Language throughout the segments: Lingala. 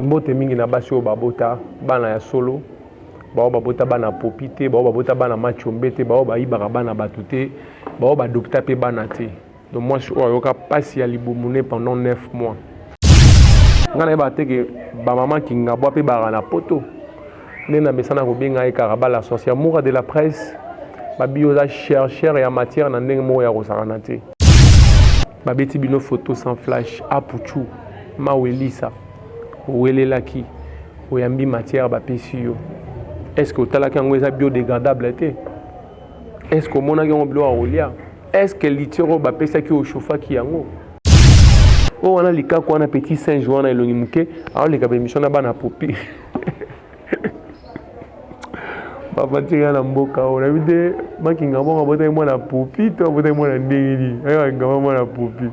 Mbote mingi na basi o babota bana ya solo bao babota bana popite bao babota bana machombete bao baibaka bana batute bao badopta pe bana te. Donc moi je oyoka pasi ya libumune pendant 9 mois. Ngana ba teke ba maman ki ngabwa pe bara na poto. Nena mesana ko benga e karabala sorcière moura de la presse. Ba bioza chercheur ya matière na ndenge mo ya kosakana te. Ba beti bino photo sans flash apuchu mawelisa. Ouelelaki oyambi matière bapesi yo. Est-ce que otalaki yango eza biodégradable te? Est-ce que omonaki yango bilo aolia? Est-ce que litiro bapesaki oshofaki yango? O wana likako wana petit singe wana elongi muke aoleka bemission na bana popi. Bafatika na mboka ona bide makinga bonga bota mwana popi to bota mwana ndengeli ayo ngama mwana popi.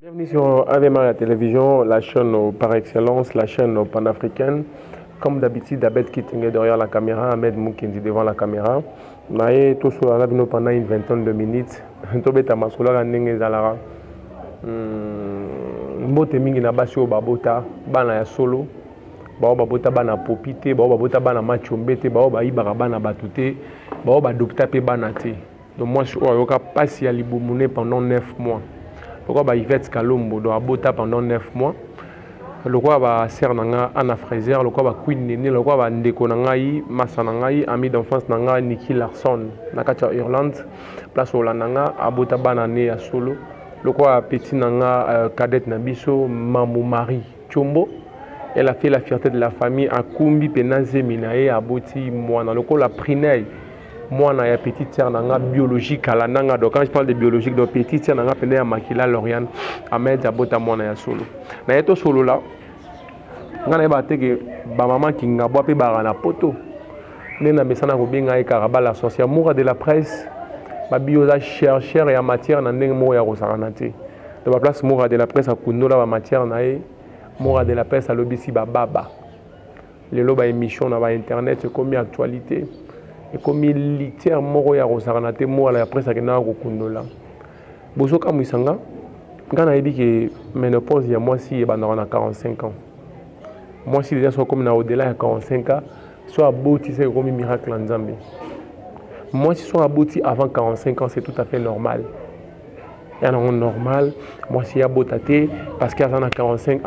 Bienvenue sur AVMA la télévision, la chaîne par excellence, la chaîne panafricaine. Comme d'habitude, Abed Kitenge derrière la caméra, Ahmed Moukendi devant la caméra. Naye tout sur la pendant une vingtaine de minutes. Tobeta masola ndenge zalara. Mbote mingi na basi o babota bana ya solo. Bao babota bana popite, bao babota bana machombete, bao baibaka bana batute, bao badopta pe bana te. Donc moi je oyoka pasi ya libumune pendant 9 mois. Pourquoi ba Yvette Kalombo doit abota pendant 9 mois. Le quoi va ser nanga Anna Fraser, le quoi va Queen Nene, le quoi va ndeko nangai, massa nangai, ami d'enfance nanga Nicky Larson, nakacha Irlande, place au nanga abota banane à solo. Le quoi petit nanga cadette nabiso Mamou Marie Chombo. Elle a fait la fierté de la famille à Kumbi Penaze Minae aboti moi dans le quoi la Prinei. Moi, on a une petite sœur biologique à la nanga. Donc, quand je parle de biologique, donc petite sœur nanga pendant Makila Loriane Ahmed Abota moi na solo. Na yeto solo là. Ngana ba teke ba maman ki ngabwa pe bara na poto. Nena mesana ko benga e karabala sorcière moura de la presse. Ba bioza chercheur ya matière na ndenge mo ya kosakana te. De ba place moura de la presse a kundola ba matière na e moura de la presse a lobisi ba baba. Le loba émission na ba internet comme actualité. Et comme militaire moko ya kosakanate mo ala après ça kena ko kundola bozo ka muisanga ngana yebi ke ménopause ya moi si ba na 45 ans moi si déjà sont comme na au-delà de 45 ans soit aboti c'est comme miracle en Nzambe moi si sont aboti avant 45 ans c'est tout à fait normal et non normal moi si abotate parce qu'à 45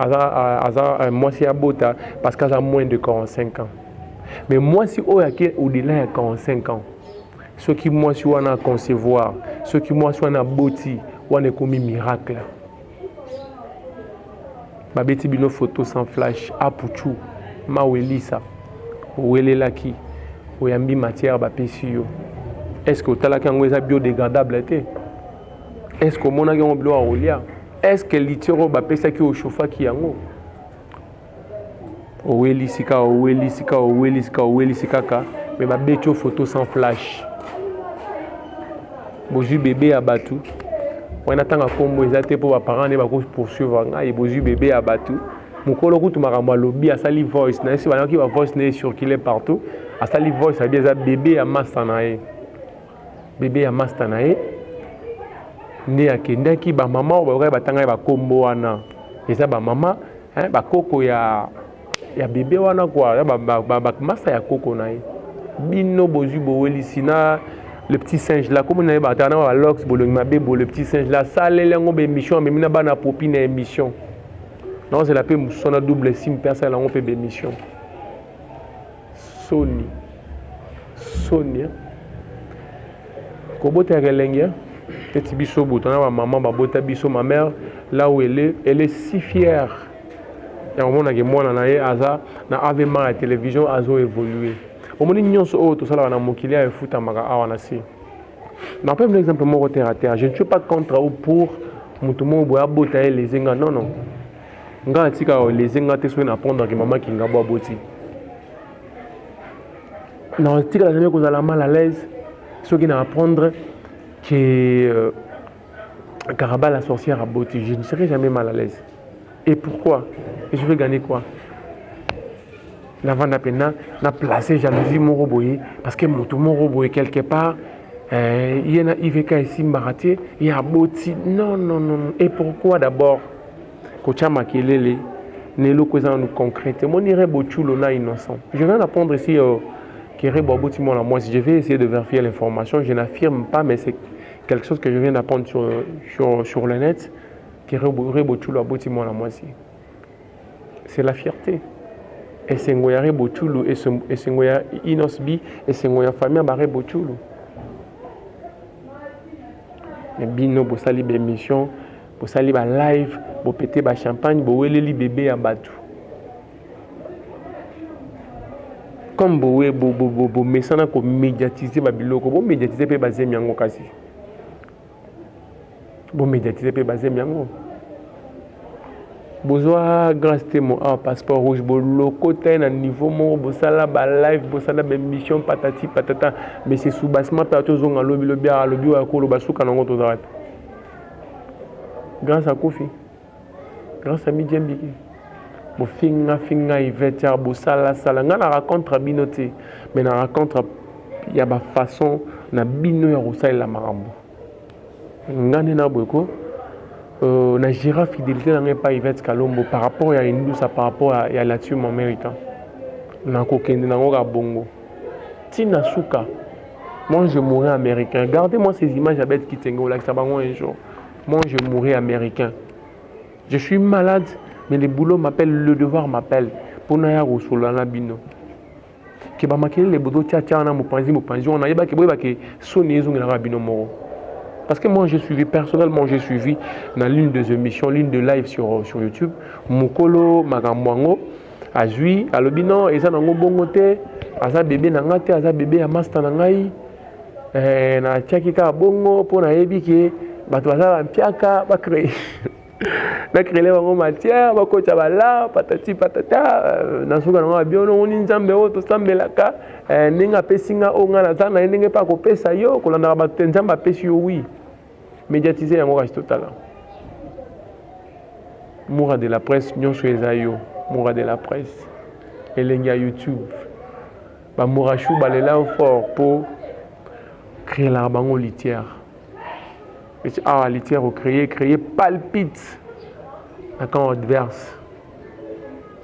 moi si abota parce qu'à moins de 45 ans. Mais moi, si au-delà de 45 ans, ceux qui moi si on a concevoir, ceux qui moi si on a bâti, on a commis miracle. Babeti bino photo sans flash, apuchu, mawelisa, ouelelaki, oyambi matière bapesi yo. Est-ce que otalaki yango eza biodégradable te? Est-ce que omonaki yango bilo aolia? Est-ce que litiro bapesaki oshofaki yango? Owelisika, mais ma bête photo sans flash. Boju bébé abattu. On attend à combo exacté pour les parents ne pas poursuivre. Et boju bébé abattu. Mon colo kutu maramba lobby à sali voice. Na si qui va voice ne circuler partout. À sali voice ça bien ça bébé à mastanae. Bébé à mastanae. Né à kenda ki ba maman ba batanga ba combo ana. Et ça ba maman hein ba koko ya bébé wana quoi ba massa ya koko nae bino bozu boweli sina le petit singe là comme on a batana ba lox bolong mabe bo le petit singe là ça lengo be émission mais mina bana popi na émission non c'est la paix musona double sim personne là on peut be émission Sonia ko bota relengia petit biso botana ba maman ba bota biso ma mère là où elle est si fière. Et au moment où moi aza na AVMA la télévision azo évolué. Au moment où nyonso o to sala na mokilia e futa maka awana si. Na pas un exemple mo terre à terre. Je ne suis pas contre ou pour mutumo boya bota les zenga non non. Nga tika les zenga te so na prendre que maman ki ngabo boti. Non tika la jamais ko la mal à l'aise. Ce qui na apprendre que Karaba la sorcière a boti. Je ne serai jamais mal à l'aise. Et pourquoi? Et je vais gagner quoi? La vente n'a placé jalousie mon robot parce que mon robot quelque part il y a IVK ici Maraté il y a Boti non. Et pourquoi d'abord Kocha Makelele Nélo Kweza nous concrètement, on irait Bochulo na innocent. Je viens d'apprendre ici qu'il y a moi. Si je vais essayer de vérifier l'information, je n'affirme pas, mais c'est quelque chose que je viens d'apprendre sur le net, qu'il y a Bochulo à moi. C'est la fierté. Et c'est Ngoyare Bochulo, et c'est Ngoya Inosbi, et c'est Ngoya famille Barre Bochulo. Mais bino, pour sali émission, pour sali live, pour péter ba champagne, pour wele bébé à batou. Comme bo mesana ko médiatiser ba biloko, bo médiatiser pe bazem yango kasi. Bo médiatiser pe bazem yango. Bozoa grâce mon passeport rouge bo lokote na niveau mo bo sala ba live, bo sala ba émission patati patata, mais c'est sous bassement pato zonga lobi wa ko lo basuka nango to zarat. Grâce à Kofi, grâce à Midjembiki. Bo finga Ivetia bo sala nga na raconte binoté, mais na raconte ya ba façon na bino ya rosala la marambo. Ngane na boko na gira fidélité na pas Yvette Kalombo par rapport à une douce par rapport à la tume américain. Na kokende na ngoka bongo. Tina Souka. Moi je mourrai américain. Gardez-moi ces images à Beth Kitengo là que ça va un jour. Moi je mourrai américain. Je suis malade mais le boulot m'appelle, le devoir m'appelle pour na ya rosola na bino. Ke ba makele le bodo tia na mo panzi on a yeba ke boyeba ke soni ezongi na bino moro. Parce que moi, j'ai suivi, personnellement, j'ai suivi dans l'une des émissions, l'une de live sur YouTube, Mukolo, Magamwango, Azui, Alobino, et ça, dans bongote, Aza bébé nangate, Aza bébé à Masta nangai, na Tchakika bongo, pour na ebike, Batwaza, Piaka, Bakre. Na créé bango matière, bakocha bala, patati patata, na suka na biono, on nzambe o to sambelaka, ninga pesinga o nga na zana, ninga pa ko pesa yo, ko landa ba nzamba pesi yo oui. Médiatiser yango reste total. Moura de la presse, nyonso ezayo, moura de la presse. Elenga YouTube. Ba mourachou balela fort pour créer la bango litière. Ah, litière au créer palpite. Quand adverse.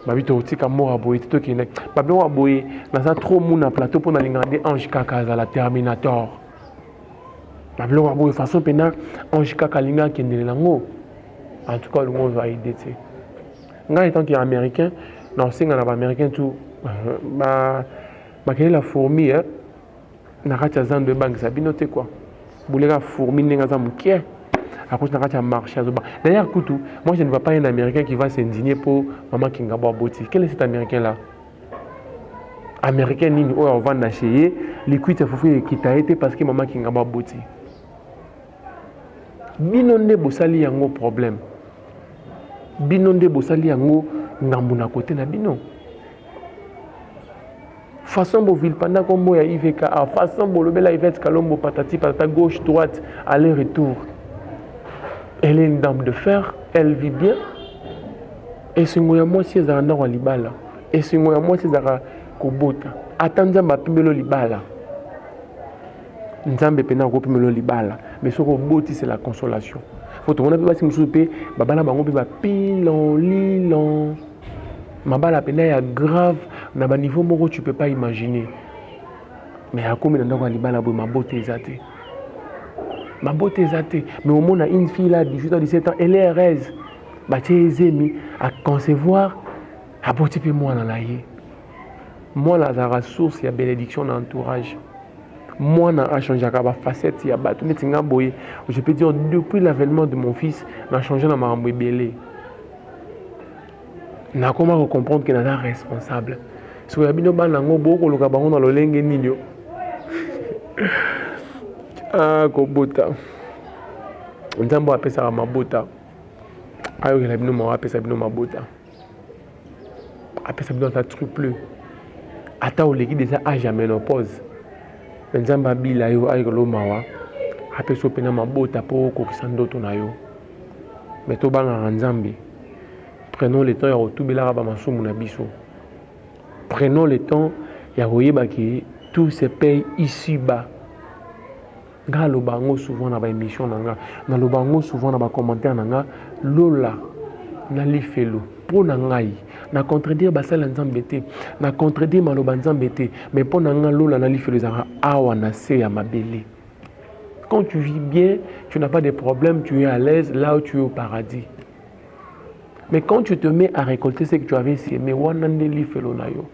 Babito otika mora boye to kinek. Babino boye na trop moun na plateau pour na lingande ange kaka za la Terminator. Babino boye façon pena ange kaka linga kendele lango. En tout cas le monde va aider. Nga étant qu'il est américain, non singa na ba américain tout ba la fourmi hein. Na kacha zan de banque ça binote quoi. Boulega fourmi nenga za mukie. À cause de marché. D'ailleurs, moi je ne vois pas un Américain qui va s'indigner pour Maman Kingaba Boti. Quel est cet Américain-là? Américain, on va nacher, l'équité qui t'a été parce que Maman Kingaba Boti. Binonde Bossali yango problème. Binonde Bossali yango ngambuna côté na bino. Façon bo ville pendant comme ya IVK, façon bo lobela Yvette Kalombo patati patata gauche droite aller-retour. Elle est une dame de fer, elle vit bien. Et c'est moi si elle a un libala. Et c'est moi si elle a kobota. Attendez ma pimelo libala. Nzambe pena ko pimelo libala. Mais ce que boti c'est la consolation. Faut tout on a pas si musupe babala bango pe ba pilon lilon. Mabala pena ya grave na ba niveau moko tu peux pas imaginer. Mais à comme dans libala bo ma beauté ezate. Ma beauté est mais au moins une fille là, 18 ans, 17 ans, elle est heureuse. Bah, tu es à concevoir, à beauté puis moi dans la vie. Moi, la ressource, il y a bénédiction dans l'entourage. Moi, a changé la facette, il y a battu. Je peux dire, depuis l'avènement de mon fils, on a changé dans ma belé. On a comment comprendre qu'il est responsable. Si vous avez bien beaucoup de gens dans le lingue nino. Ah, kobota. Nzambo apesa mabota. Ayo la bino mo apesa bino mabota. Apesa bino ta triple. Ata o leki déjà âge à ménopause. Nzamba bila yo ayo lo mawa. Apesa pena mabota po ko kisandoto na yo. Mais to banga nzambi. Prenons le temps ya otubela ba masumu na biso. Prenons le temps ya koyeba ki tout se paye ici-bas. Nga lo bango souvent na ba émission nanga na lo bango souvent na ba commentaire nanga lola na lifelo pour nangai na contredire basala nzambe te na contredire maloba nzambe te mais pour nanga lola na lifelezaka awa na se ya mabele. Quand tu vis bien, tu n'as pas de problème, tu es à l'aise là où tu es au paradis. Mais quand tu te mets à récolter ce que tu avais semé, wanande lifelo na yo.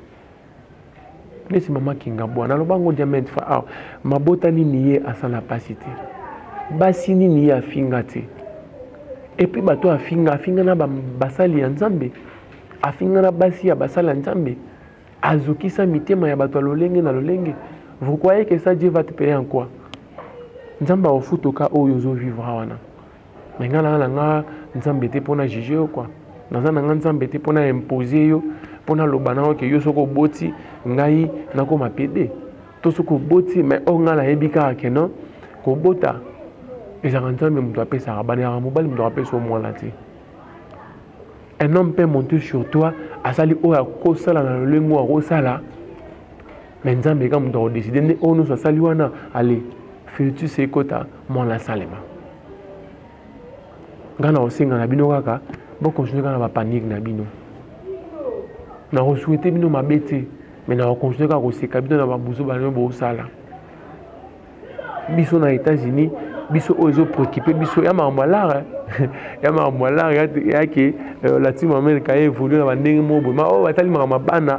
Nesi mama kingabwa na lobango diamant fa mabota nini ye asala pasité. Basi nini ye afinga te. Et puis bato afinga na basali ya nzambe. Afinga na basi ya basala nzambe. Azokisa mitema ya bato lolenge na lolenge. Vous croyez que ça Dieu va te payer en quoi? Nzamba ofutoka oyo zo vivra wana. Mengana nga nzambe te pona juger yo quoi. Nazana nga nzambe te pona imposer yo, pona lobana ke yo soko boti ngai nako mapede. To soko boti mais o nga la yebika ke non ko bota. Ezaka nzambe muto apesa rabana ya mobali muto apesa o mwana te. Un homme peut monter sur toi, asali oya kosala na lengo akosala. Mais nzambe ka muto décider ne ono so sali wana allez fais-tu ce kota mwana salema. Ngana osenga na bino kaka bon continuer kana ba panique na bino. Na souhaiter bino mabete mais na continuer ka koseka bino na ba buzo ba no bo sala. Biso na États-Unis biso ozo préoccupé biso ya mamwala ya mamwala ya ke la team America évolue na ba ndenge mobo ma o batali mabana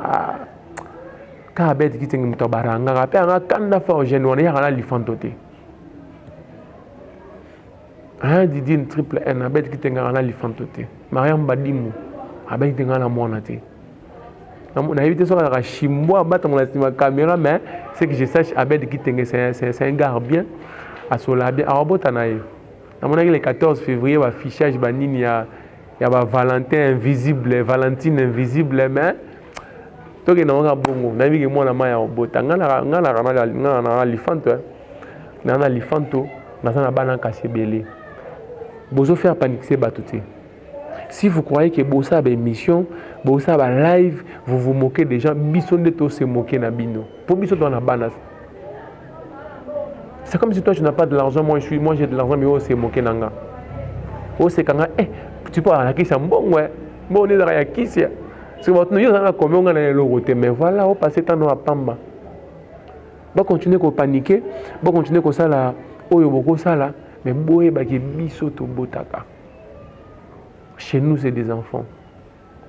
ka bête ki tengi mutabaranga ka pe anga kanda fa jeune wana ya kana lifantote. Un Didi une triple N, abet qui tenga na lifantote. Mariam Badimu, abet qui tenga na monate. On a évité ça à chimboa battre mon caméra, mais c'est que je sache abet qui tenga c'est un gars bien à sola bien à botanaï. À mon avis le 14 février affichage banini ya Valentin invisible, Valentine invisible mais toi qui n'as pas bongo, n'a vu que moi la maille à botanga na lifanto. Na lifanto, na bana kasebele. Bozo faire paniquer batouté. Si vous croyez que bossa a une mission, bossa a live, vous vous moquez des gens, bison de tous se moquer na bino. Pour bison dans la banas. C'est comme si toi tu n'as pas de l'argent, moi j'ai de l'argent mais on se moquer nanga. Oh c'est quand tu peux aller qui ça bon ouais. Bon on est dans la qui c'est. C'est votre nous on a combien on a le roté mais voilà on passe temps à pamba. Bon continuer à paniquer, bon continuer comme ça là, oyo boko ça là. Mais boye baki biso to botaka. Chez nous c'est des enfants.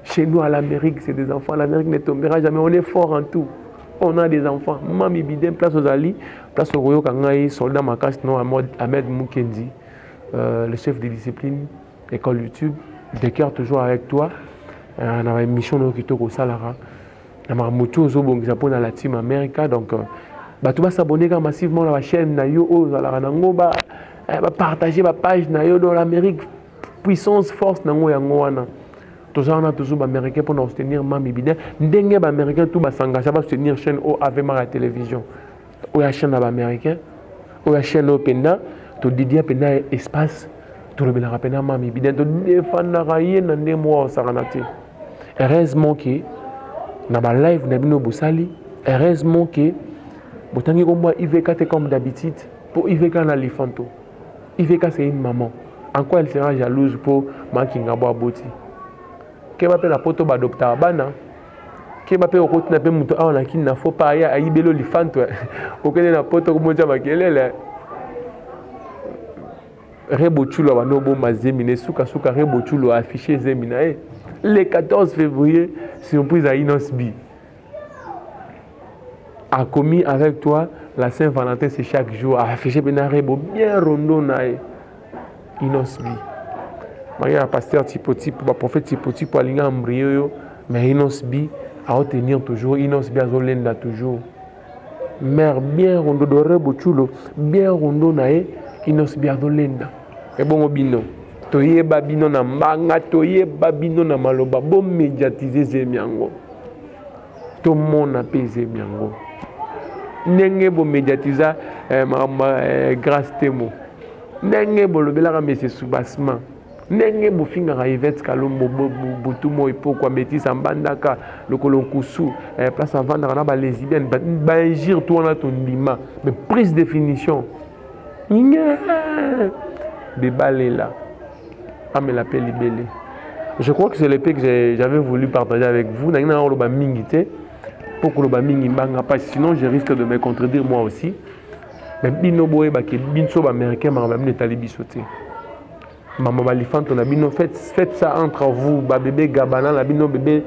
Chez nous à l'Amérique c'est des enfants. L'Amérique ne tombera jamais. On est fort en tout. On a des enfants. Mami bidem place aux Ali, place au Royo Kangai, soldat Makas non Ahmed Mukendi, le chef de discipline, école YouTube, des cœurs toujours avec toi. On a une mission de Kitoko Salara. On a moto zo bon Japon dans la team America donc tu vas s'abonner massivement à la chaîne na yo aux Alaranango ba partager ma page na yo dans l'Amérique puissance force nango yango wana tozana toujours américain pour nous soutenir mami bidin ndenge ba américain tout ba s'engager ba soutenir chaîne o avec ma télévision ou la chaîne américain ou la chaîne openda to didia penda espace to le bela penda mami bidin to défendre rayer na ndemo saranati heureusement que na ba live na bino bosali heureusement que botangi komba IVK comme d'habitude pour IVK na lifanto. IVK c'est une maman. En quoi elle sera jalouse pour Makingabo Aboti? Qu'elle va faire la poto ba docteur Bana? Qu'elle va faire au côté na pe muto a na kin na faut pas ya aibelo lifanto. Okene na poto ko monja makelele. Rebo chulo ba no bo mazemine suka rebo chulo affiché zemina le 14 février surprise à Inosbi. A commis avec toi la Saint-Valentin, c'est chaque jour. A affiché bien rondo nae. Inosbi. Maria pasteur Tipoti, pour prophète Tipoti, pour aligner embryo, mais Inosbi à retenir toujours. Inosbi à zolenda toujours. Mère bien rondo doré bochulo, bien rondo nae. Inosbi à zolenda. Et bon obino. Toye babino na mbanga, toye babino na maloba. Bon médiatiser zemiango. Tout le monde a payé zemiango. Nenge bo médiatisa grâce temo nenge bo lobela monsieur soubassement nenge bo finga ka Yvette Kalombo botumo ipokwa metisa mbandaka lokolo kusu place avant na ba lesbienne ba agir tout na ton ndima mais prise définition de balela ame la pe libélé Je crois que c'est l'épée que j'avais voulu partager avec vous. Pour que le mingi banga pas, sinon je risque de me contredire moi aussi. Mais bino boye ba ke binso ba américain ma même talibi sauter. Maman balifant on a bino faites ça entre vous, ba bébé Gabana, la bino bébé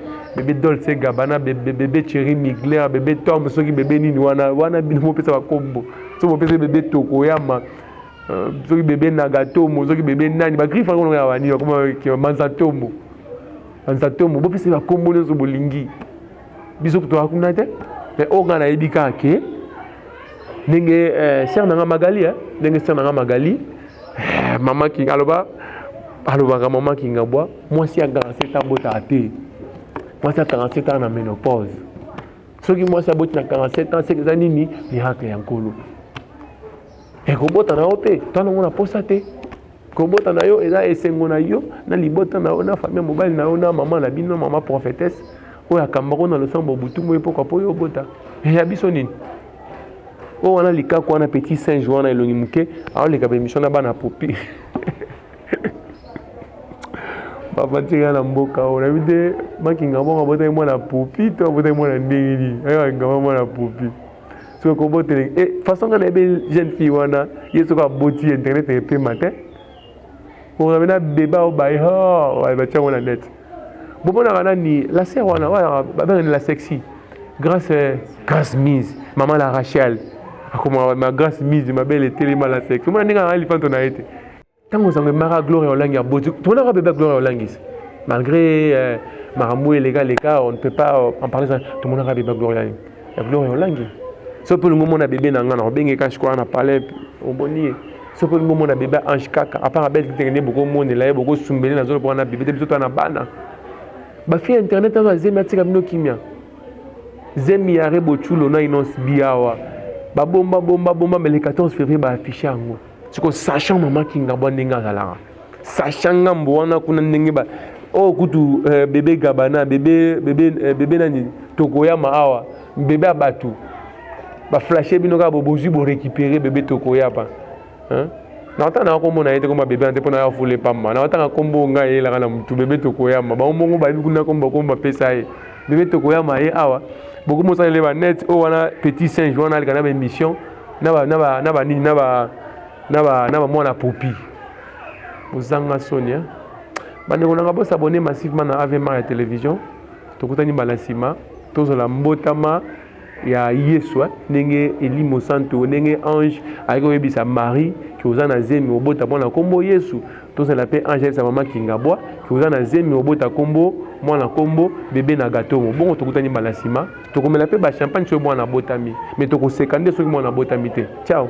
Dolce Gabana, bébé Cherry Migler, bébé Tom, soki bébé nini wana bino mo pesa ba kombo. So mo pesa bébé Tokoyama. Soki bébé Nagatomo, soki bébé nani ba grifa ko ya wani comme ki Manzatomo. Manzatomo, bo pesa ba kombo nzo bolingi. Biso to akuna te. Mais o ngana ebika ke ndenge ser nanga Magali ndenge ser nanga Magali maman ki aloba maman ki ngabwa moi si a 47 ans bota ate moi si a 47 ans na ménopause soki moi si a bota na 47 ans c'est que nini miracle ya nkolo e ko bota na ote to na ngona posa te ko bota na yo eza esengo na yo na libota na yo na famille mobile na yo na maman la bino maman prophétesse oya kambako na losambo butu mo pourquoi po yo bota ya biso nini. Oh, on a les cas qu'on a petit Saint-Jean et l'Onimuke, alors les cas émission là-bas na popi. Papa tira na mboka, on a vu des makinga bon à botter moi la popi, toi botter moi la ndéri, ayo ngama moi la popi. So ko botter et façon qu'on a belle jeune fille wana, yeso ka boti internet et pe matin. On a na bébé au bail, oh, ouais ba tiens on a net. Bon on a ni la sœur wana, ouais, la sexy. Grâce mise, maman la Rachel. Comme ma grâce mise, ma belle est tellement la sexe. Moi, je suis un éléphant, on a été. Tant que vous avez ma gloire en langue, tout le monde a bébé gloire en langue. Malgré Maramou et les gars, on ne peut pas en parler. Tout le monde a bébé gloire en langue. Sauf pour le moment, on a bébé dans un bien cache quoi, on a parlé au bonnier. Sauf pour le moment, on a bébé ange caca. À part la belle qui beaucoup de monde, là, beaucoup de soumbélé dans la zone pour on a bébé, tout en a bana. Bah, fait internet, on a zématique à kimia. Zemi yare bochulo na inos biawa. Ba bomba, mais le 14 février, ba affiché en haut. C'est que sachant maman qui n'a pas de n'engagement. Sachant ngambouana kuna n'engeba. Oh, kutu bébé Gabana, bébé nani, Tokoyama awa, bébé abatu. Ba flasher binoka boboju bo récupérer bébé Tokoyama. Hein? Na otana kombo na été comme bébé ante pona foule pas ma. Na otana kombo nga ye la na mutu bébé Tokoyama. Ba omongo ba kuna kombo pesa ye. Bébé Tokoyama ye awa. Beaucoup de gens sont net, on a petit Saint-Jean, on a une mission, on a moi popi. Vous avez Sonia. On a s'abonner massivement à AVMA télévision. Tout le monde a tout la mbotama ya Yeswa, nenge Elimo Santo, nenge ange, avec sa Marie, qui vous en a zémi au bota bon combo Yesu. Tout ça l'appelle Angèle sa maman qui ngabwa, qui vous en a zémi au bota combo. Moi na combo bébé na gâteau bon to kutani balasima to komela pe ba champagne so moi na botami mais to ko sekande so moi na botami te ciao.